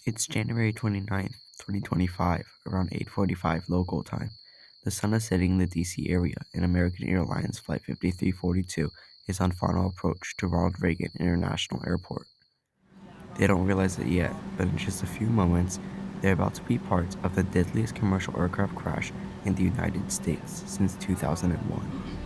It's January 29th, 2025, around 8:45 local time. The sun is setting in the DC area, and American Airlines Flight 5342 is on final approach to Ronald Reagan International Airport. They don't realize it yet, but in just a few moments, they're about to be part of the deadliest commercial aircraft crash in the United States since 2001.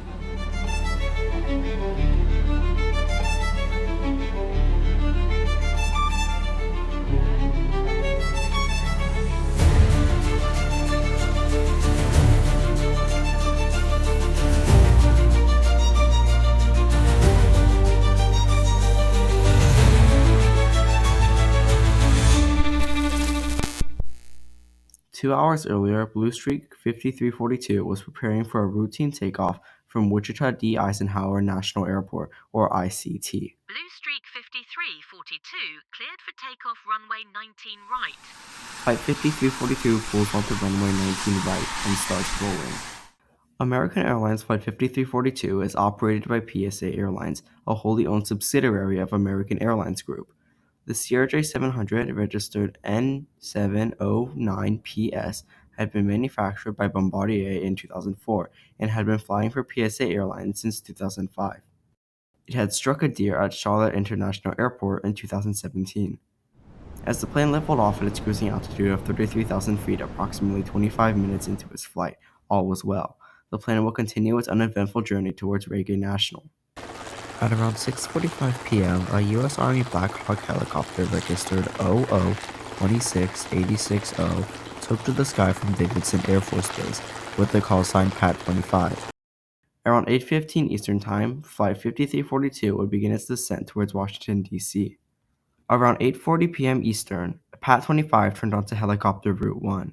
2 hours earlier, Blue Streak 5342 was preparing for a routine takeoff from Wichita D. Eisenhower National Airport, or ICT. Blue Streak 5342 cleared for takeoff runway 19 right. Flight 5342 pulls onto runway 19 right and starts rolling. American Airlines Flight 5342 is operated by PSA Airlines, a wholly owned subsidiary of American Airlines Group. The CRJ 700, registered N709PS, had been manufactured by Bombardier in 2004 and had been flying for PSA Airlines since 2005. It had struck a deer at Charlotte International Airport in 2017. As the plane leveled off at its cruising altitude of 33,000 feet approximately 25 minutes into its flight, all was well. The plane will continue its uneventful journey towards Reagan National. At around 6:45 p.m., a U.S. Army Black Hawk helicopter registered OO-26860 took to the sky from Davidson Air Force Base with the call sign PAT-25. Around 8:15 Eastern Time, Flight 5342 would begin its descent towards Washington, D.C. Around 8:40 p.m. Eastern, PAT-25 turned onto Helicopter Route 1.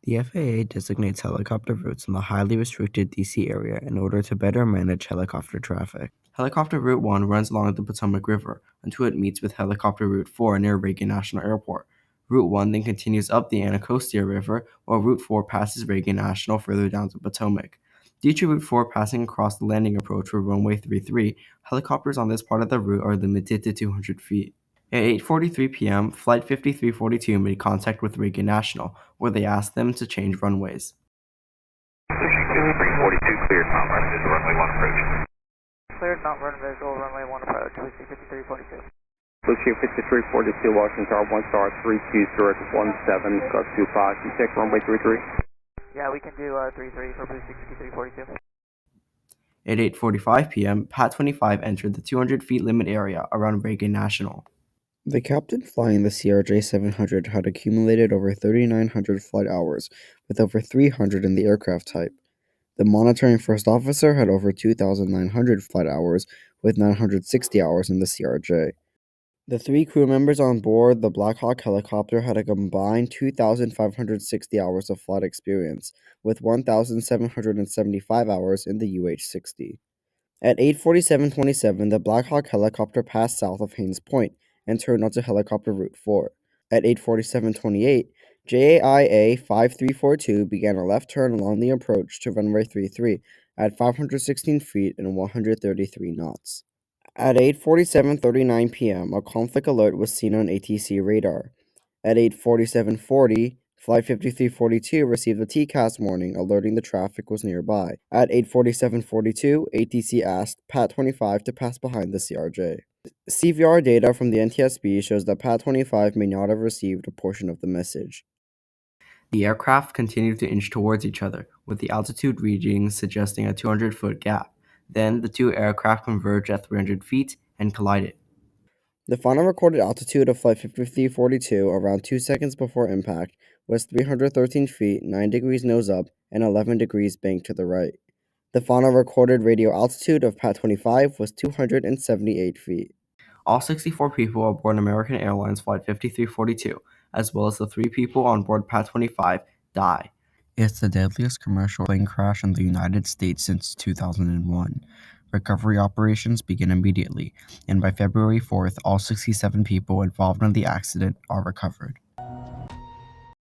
The FAA designates helicopter routes in the highly restricted D.C. area in order to better manage helicopter traffic. Helicopter Route 1 runs along the Potomac River until it meets with Helicopter Route 4 near Reagan National Airport. Route 1 then continues up the Anacostia River, while Route 4 passes Reagan National further down the Potomac. Due to Route 4 passing across the landing approach for runway 33, helicopters on this part of the route are limited to 200 feet. At 8:43 p.m., Flight 5342 made contact with Reagan National, where they asked them to change runways. 5342 cleared, non-run visual runway 1 approach. Cleared, non-run visual runway 1 approach, Blue Streak 5342. Blue Streak 5342, Washington Tower 1 star 32 Zurich 17, gust 25. Can you take runway 33? Yeah, we can do 33 for Blue Streak 5342. At 8:45 p.m., PAT-25 entered the 200 feet limit area around Reagan National. The captain flying the CRJ 700 had accumulated over 3,900 flight hours, with over 300 in the aircraft type. The monitoring first officer had over 2,900 flight hours, with 960 hours in the CRJ. The 3 crew members on board the Black Hawk helicopter had a combined 2,560 hours of flight experience, with 1,775 hours in the UH-60. At 8:47:27, the Black Hawk helicopter passed south of Haynes Point and turned onto Helicopter Route 4. At 8:47:28, JAIA 5342 began a left turn along the approach to runway 33 at 516 feet and 133 knots. At 8:47:39 p.m., a conflict alert was seen on ATC radar. At 8:47:40, Flight 5342 received a TCAS warning alerting the traffic was nearby. At 8:47:42, ATC asked PAT-25 to pass behind the CRJ. CVR data from the NTSB shows that PAT-25 may not have received a portion of the message. The aircraft continued to inch towards each other, with the altitude readings suggesting a 200-foot gap. Then the two aircraft converged at 300 feet and collided. The final recorded altitude of Flight 5342 around 2 seconds before impact was 313 feet, 9 degrees nose up, and 11 degrees bank to the right. The final recorded radio altitude of PAT-25 was 278 feet. All 64 people aboard American Airlines Flight 5342, as well as the 3 people on board PAT-25, die. It's the deadliest commercial plane crash in the United States since 2001. Recovery operations begin immediately, and by February 4th, all 67 people involved in the accident are recovered.